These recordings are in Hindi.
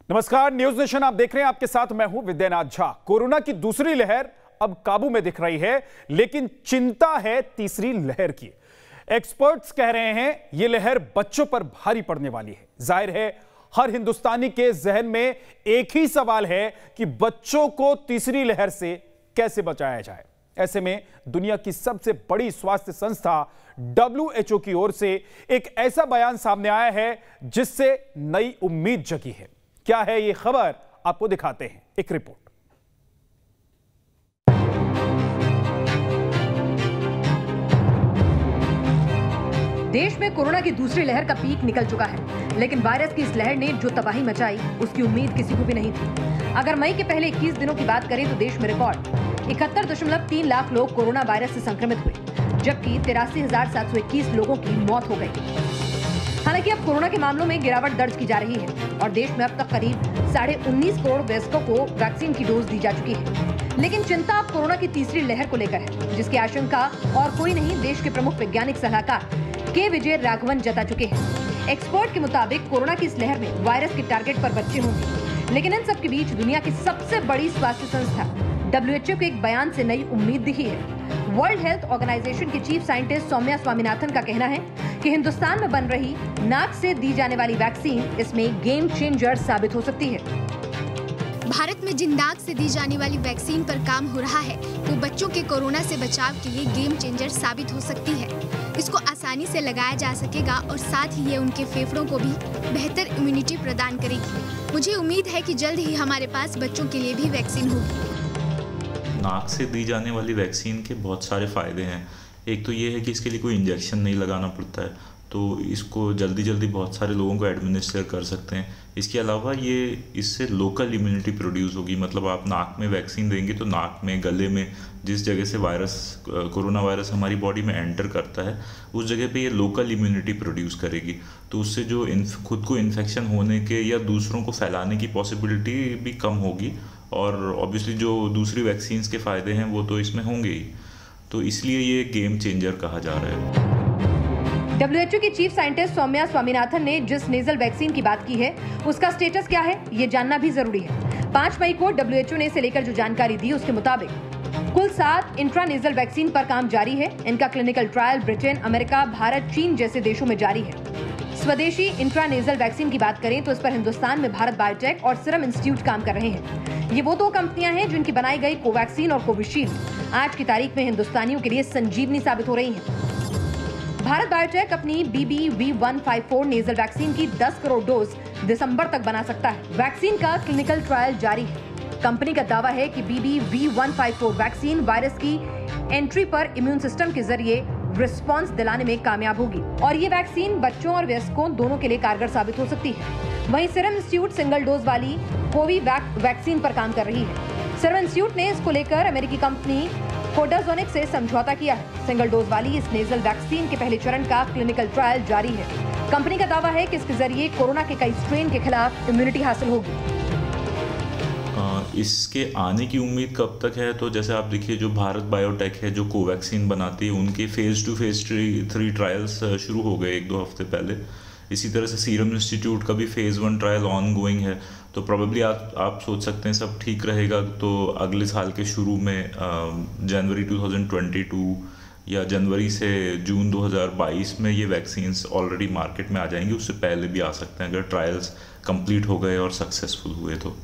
नमस्कार, न्यूज नेशन आप देख रहे हैं। आपके साथ मैं हूं विद्यानाथ झा। कोरोना की दूसरी लहर अब काबू में दिख रही है, लेकिन चिंता है तीसरी लहर की। एक्सपर्ट्स कह रहे हैं यह लहर बच्चों पर भारी पड़ने वाली है। जाहिर है हर हिंदुस्तानी के जहन में एक ही सवाल है कि बच्चों को तीसरी लहर से कैसे बचाया जाए। ऐसे में दुनिया की सबसे बड़ी स्वास्थ्य संस्था WHO की ओर से एक ऐसा बयान सामने आया है जिससे नई उम्मीद जगी है। क्या है ये खबर, आपको दिखाते हैं एक रिपोर्ट। देश में कोरोना की दूसरी लहर का पीक निकल चुका है, लेकिन वायरस की इस लहर ने जो तबाही मचाई उसकी उम्मीद किसी को भी नहीं थी। अगर मई के पहले 21 दिनों की बात करें तो देश में रिकॉर्ड 71.3 लाख लोग कोरोना वायरस से संक्रमित हुए, जबकि 83,721 लोगों की मौत हो गई। हालांकि अब कोरोना के मामलों में गिरावट दर्ज की जा रही है और देश में अब तक करीब 19.5 करोड़ वयस्कों को वैक्सीन की डोज दी जा चुकी है। लेकिन चिंता अब कोरोना की तीसरी लहर को लेकर है, जिसकी आशंका और कोई नहीं, देश के प्रमुख वैज्ञानिक सलाहकार के विजय राघवन जता चुके हैं। एक्सपर्ट के मुताबिक कोरोना की इस लहर में वायरस के टारगेट पर बच्चे होंगे, लेकिन इन सब के बीच दुनिया की सबसे बड़ी स्वास्थ्य संस्था WHO के एक बयान से नई उम्मीद दिखी है। वर्ल्ड हेल्थ ऑर्गेनाइजेशन के चीफ साइंटिस्ट सौम्या स्वामीनाथन का कहना है कि हिंदुस्तान में बन रही नाक से दी जाने वाली वैक्सीन इसमें गेम चेंजर साबित हो सकती है। भारत में जिन नाक से दी जाने वाली वैक्सीन पर काम हो रहा है वो बच्चों के कोरोना से बचाव के लिए गेम चेंजर साबित हो सकती है। इसको आसानी से लगाया जा सकेगा और साथ ही ये उनके फेफड़ों को भी बेहतर इम्यूनिटी प्रदान करेगी। मुझे उम्मीद है कि जल्द ही हमारे पास बच्चों के लिए भी वैक्सीन होगी। नाक से दी जाने वाली वैक्सीन के बहुत सारे फ़ायदे हैं। एक तो ये है कि इसके लिए कोई इंजेक्शन नहीं लगाना पड़ता है, तो इसको जल्दी बहुत सारे लोगों को एडमिनिस्टर कर सकते हैं। इसके अलावा ये इससे लोकल इम्यूनिटी प्रोड्यूस होगी, मतलब आप नाक में वैक्सीन देंगे तो नाक में, गले में जिस जगह से कोरोना वायरस हमारी बॉडी में एंटर करता है उस जगह पे ये लोकल इम्यूनिटी प्रोड्यूस करेगी। तो उससे जो खुद को इन्फेक्शन होने के या दूसरों को फैलाने की पॉसिबिलिटी भी कम होगी, और ऑब्वियसली जो दूसरी वैक्सीन्स के फ़ायदे हैं वो तो इसमें होंगे ही। तो इसलिए ये गेम चेंजर कहा जा रहा है। WHO की चीफ साइंटिस्ट सौम्या स्वामीनाथन ने जिस नेजल वैक्सीन की बात की है उसका स्टेटस क्या है ये जानना भी जरूरी है। 5 मई को WHO ने इसे लेकर जो जानकारी दी उसके मुताबिक कुल 7 इंट्रानेजल वैक्सीन पर काम जारी है। इनका clinical trial Britain, America, Bharat, चीन जैसे देशों में जारी है। स्वदेशी इंट्रानेजल वैक्सीन की बात करें तो इस पर हिंदुस्तान में भारत बायोटेक और सीरम इंस्टीट्यूट काम कर रहे हैं। ये वो 2 कंपनियां हैं जिनकी बनाई गई कोवैक्सीन और कोविशील्ड आज की तारीख में हिंदुस्तानियों के लिए संजीवनी साबित हो रही है। भारत बायोटेक अपनी BBV154 नेजल वैक्सीन की 10 करोड़ डोज दिसंबर तक बना सकता है। वैक्सीन का क्लिनिकल ट्रायल जारी है। कंपनी का दावा है कि BBV154 वैक्सीन वायरस की एंट्री पर इम्यून सिस्टम के जरिए रिस्पांस दिलाने में कामयाब होगी और ये वैक्सीन बच्चों और वयस्कों दोनों के लिए कारगर साबित हो सकती है। वहीं सीरम इंस्टीट्यूट सिंगल डोज वाली कोविवैक वैक्सीन पर काम कर रही है। सीरम इंस्टीट्यूट ने इसको लेकर अमेरिकी कंपनी कोडाजोनिक से समझौता किया है। सिंगल डोज वाली इस नेजल वैक्सीन के पहले चरण का क्लिनिकल ट्रायल जारी है। कंपनी का दावा है कि इसके जरिए कोरोना के कई स्ट्रेन के खिलाफ इम्यूनिटी हासिल होगी। इसके आने की उम्मीद कब तक है, तो जैसे आप देखिए जो भारत बायोटेक है जो कोवैक्सीन बनाती है उनके फेज़ 2 फेज़ 3 ट्रायल्स शुरू हो गए 1-2 हफ्ते पहले। इसी तरह से सीरम इंस्टीट्यूट का भी फेज़ 1 ट्रायल ऑन गोइंग है। तो प्रोबेबली आप सोच सकते हैं सब ठीक रहेगा तो अगले साल के शुरू में जनवरी 2022 या जनवरी से जून 2022 में ये वैक्सीन्स ऑलरेडी मार्केट में आ जाएंगी। उससे पहले भी आ सकते हैं अगर ट्रायल्स कंप्लीट हो गए और सक्सेसफुल हुए तो।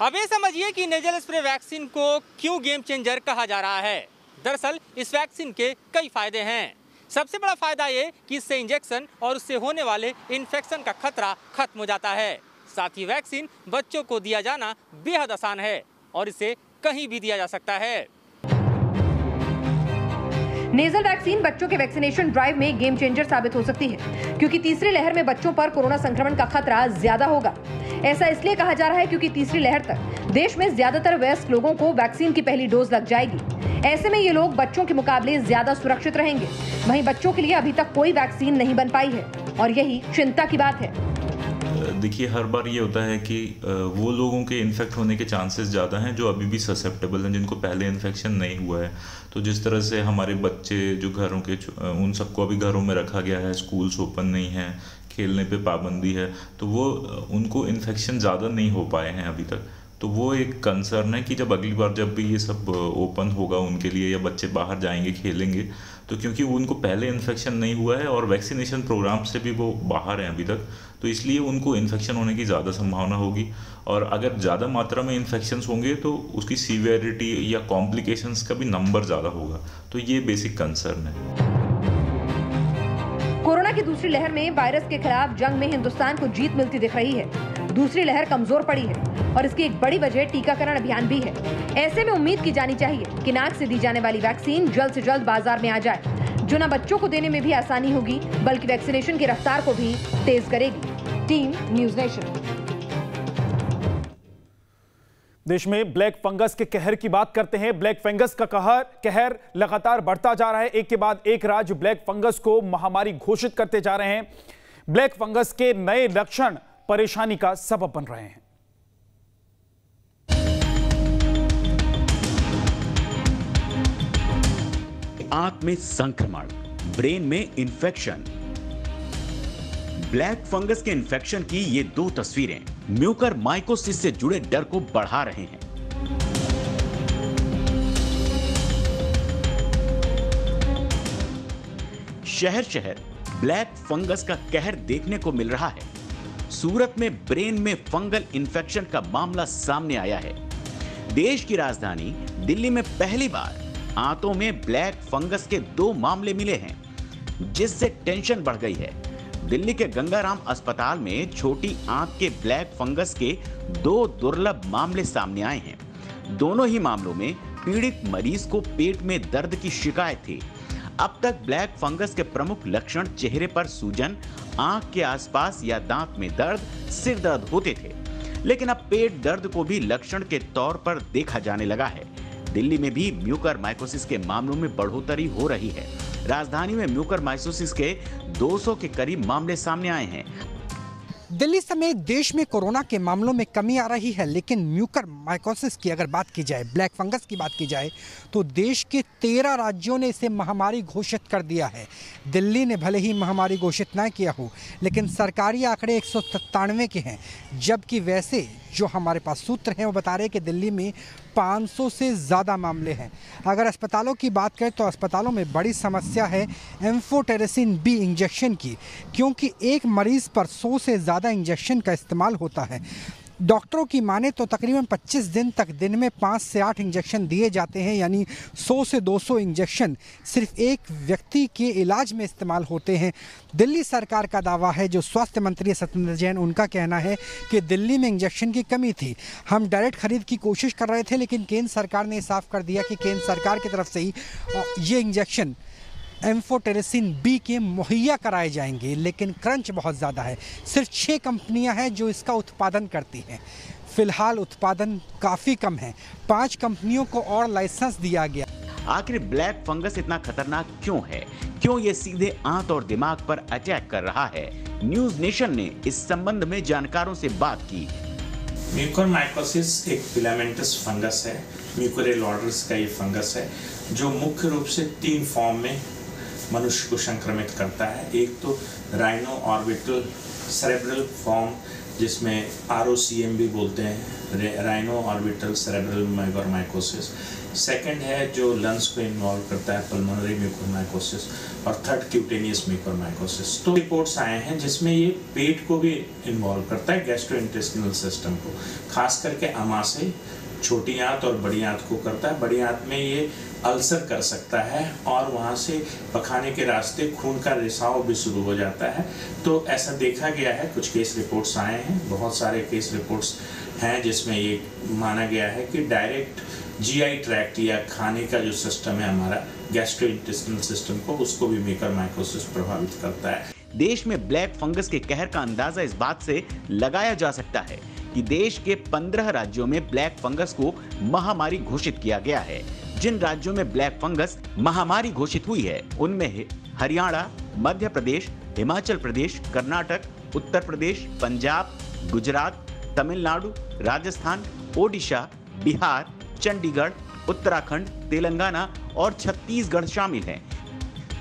अब ये समझिए कि नेजल स्प्रे वैक्सीन को क्यों गेम चेंजर कहा जा रहा है। दरअसल इस वैक्सीन के कई फायदे हैं। सबसे बड़ा फायदा ये कि इससे इंजेक्शन और उससे होने वाले इन्फेक्शन का खतरा खत्म हो जाता है। साथ ही वैक्सीन बच्चों को दिया जाना बेहद आसान है और इसे कहीं भी दिया जा सकता है। नेजल वैक्सीन बच्चों के वैक्सीनेशन ड्राइव में गेम चेंजर साबित हो सकती है, क्योंकि तीसरी लहर में बच्चों पर कोरोना संक्रमण का खतरा ज्यादा होगा। ऐसा इसलिए कहा जा रहा है क्योंकि तीसरी लहर तक देश में ज्यादातर वयस्क लोगों को वैक्सीन की पहली डोज लग जाएगी। ऐसे में ये लोग बच्चों के मुकाबले ज्यादा सुरक्षित रहेंगे। वहीं बच्चों के लिए अभी तक कोई वैक्सीन नहीं बन पाई है और यही चिंता की बात है। देखिए हर बार ये होता है कि वो लोगों के इन्फेक्ट होने के चांसेस ज़्यादा हैं जो अभी भी ससेप्टेबल हैं, जिनको पहले इन्फेक्शन नहीं हुआ है। तो जिस तरह से हमारे बच्चे जो घरों के उन सबको अभी घरों में रखा गया है, स्कूल्स ओपन नहीं हैं, खेलने पे पाबंदी है, तो वो उनको इन्फेक्शन ज़्यादा नहीं हो पाए हैं अभी तक। तो वो एक कंसर्न है कि जब अगली बार जब भी ये सब ओपन होगा उनके लिए या बच्चे बाहर जाएंगे खेलेंगे, तो क्योंकि उनको पहले इन्फेक्शन नहीं हुआ है और वैक्सीनेशन प्रोग्राम से भी वो बाहर हैं अभी तक, तो इसलिए उनको इन्फेक्शन होने की ज़्यादा संभावना होगी। और अगर ज़्यादा मात्रा में इन्फेक्शंस होंगे तो उसकी सीवियरिटी या कॉम्प्लिकेशंस का भी नंबर ज़्यादा होगा। तो ये बेसिक कंसर्न है। कोरोना की दूसरी लहर में वायरस के खिलाफ जंग में हिंदुस्तान को जीत मिलती दिख रही है। दूसरी लहर कमजोर पड़ी है और इसकी एक बड़ी वजह टीकाकरण अभियान भी है। ऐसे में उम्मीद की जानी चाहिए कि नाक से दी जाने वाली वैक्सीन जल्द से जल्द बाजार में आ जाए, जो न बच्चों को देने में भी आसानी होगी बल्कि वैक्सीनेशन की रफ्तार को भी तेज करेगी। Team news nation. देश में ब्लैक फंगस के कहर की बात करते हैं। ब्लैक फंगस का कहर लगातार बढ़ता जा रहा है। एक के बाद एक राज्य ब्लैक फंगस को महामारी घोषित करते जा रहे हैं। ब्लैक फंगस के नए लक्षण परेशानी का सबब बन रहे हैं। आंत में संक्रमण, ब्रेन में इंफेक्शन। ब्लैक फंगस के इंफेक्शन की ये दो तस्वीरें म्यूकरमाइकोसिस से जुड़े डर को बढ़ा रहे हैं। शहर शहर ब्लैक फंगस का कहर देखने को मिल रहा है। सूरत में ब्रेन में फंगल इंफेक्शन का मामला सामने आया है। देश की राजधानी दिल्ली में पहली बार आंतों में ब्लैक फंगस के 2 मामले मिले हैं, जिससे टेंशन बढ़ गई है। दिल्ली के गंगाराम अस्पताल में छोटी आंत के ब्लैक फंगस के 2 दुर्लभ मामले सामने आए हैं। दोनों ही मामलों में पीड़ित मरीज को पेट में दर्द की शिकायत थी। अब तक ब्लैक फंगस के प्रमुख लक्षण चेहरे पर सूजन, आंख के आसपास या दांत में दर्द, सिर दर्द होते थे, लेकिन अब पेट दर्द को भी लक्षण के तौर पर देखा जाने लगा है। दिल्ली में भी म्यूकरमाइकोसिस के मामलों में बढ़ोतरी हो रही है। राजधानी में म्यूकरमाइकोसिस के 200 के करीब मामले सामने आए हैं। दिल्ली समेत देश में कोरोना के मामलों में कमी आ रही है, लेकिन म्यूकरमाइकोसिस की अगर बात की जाए, ब्लैक फंगस की बात की जाए, तो देश के 13 राज्यों ने इसे महामारी घोषित कर दिया है। दिल्ली ने भले ही महामारी घोषित ना किया हो, लेकिन सरकारी आंकड़े 197 के हैं, जबकि वैसे जो हमारे पास सूत्र हैं वो बता रहे हैं कि दिल्ली में 500 से ज़्यादा मामले हैं। अगर अस्पतालों की बात करें तो अस्पतालों में बड़ी समस्या है एम्फोटेरेसिन बी इंजेक्शन की, क्योंकि एक मरीज़ पर 100 से ज़्यादा इंजेक्शन का इस्तेमाल होता है। डॉक्टरों की माने तो तकरीबन 25 दिन तक दिन में 5 से 8 इंजेक्शन दिए जाते हैं, यानी 100 से 200 इंजेक्शन सिर्फ एक व्यक्ति के इलाज में इस्तेमाल होते हैं। दिल्ली सरकार का दावा है, जो स्वास्थ्य मंत्री सत्येंद्र जैन, उनका कहना है कि दिल्ली में इंजेक्शन की कमी थी। हम डायरेक्ट खरीद की कोशिश कर रहे थे, लेकिन केंद्र सरकार ने साफ कर दिया कि केंद्र सरकार की तरफ से ही ये इंजेक्शन एम्फोटेरेसिन बी के मुहैया कराए जाएंगे, लेकिन क्रंच बहुत ज़्यादा है। सिर्फ 6 कंपनियां हैं जो इसका उत्पादन करती हैं। फिलहाल उत्पादन काफ़ी कम है। 5 कंपनियों को और लाइसेंस दिया गया। आखिर ब्लैक फंगस इतना खतरनाक क्यों है? क्यों ये सीधे आंत और दिमाग पर अटैक कर रहा है? न्यूज़ नेशन ने इस संबंध में जानकारों से बात की। म्यूकरमाइकोसिस एक फिलामेंटस फंगस है, म्यूकोरियल ऑर्डर्स का ये फंगस है, जो मुख्य रूप से 3 फॉर्म में मनुष्य को संक्रमित करता है। एक तो राइनो ऑर्बिटल सेरेब्रल फॉर्म, जिसमें ROCM भी बोलते हैं, rhino orbital cerebral mucormycosis. Second है जो लंग्स को इन्वॉल्व करता है, पल्मोनरी म्यूकरमाइकोसिस। और थर्ड क्यूटेनियस म्यूकरमाइकोसिस। तो रिपोर्ट्स आए हैं जिसमें ये पेट को भी इन्वॉल्व करता है, गैस्ट्रोइंटेस्टिनल सिस्टम को, खास करके आमाशय, छोटी आंत और बड़ी आंत को करता है। बड़ी आंत में ये अल्सर कर सकता है और वहाँ से पखाने के रास्ते खून का रिसाव भी शुरू हो जाता है। तो ऐसा देखा गया है, कुछ केस रिपोर्ट्स आए हैं, बहुत सारे केस रिपोर्ट्स हैं जिसमें ये माना गया है कि डायरेक्ट GI ट्रैक्ट या खाने का जो सिस्टम है हमारा, गैस्ट्रोइंटेस्टिनल सिस्टम को, उसको भी म्यूकरमाइकोसिस प्रभावित करता है। देश में ब्लैक फंगस के कहर का अंदाजा इस बात से लगाया जा सकता है कि देश के 15 राज्यों में ब्लैक फंगस को महामारी घोषित किया गया है। जिन राज्यों में ब्लैक फंगस महामारी घोषित हुई है उनमें है हरियाणा, मध्य प्रदेश, हिमाचल प्रदेश, कर्नाटक, उत्तर प्रदेश, पंजाब, गुजरात, तमिलनाडु, राजस्थान, ओडिशा, बिहार, चंडीगढ़, उत्तराखंड, तेलंगाना और छत्तीसगढ़ शामिल हैं।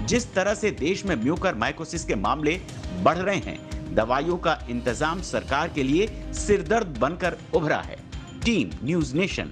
जिस तरह से देश में म्यूकरमाइकोसिस के मामले बढ़ रहे हैं, दवाइयों का इंतजाम सरकार के लिए सिरदर्द बनकर उभरा है। Team news nation,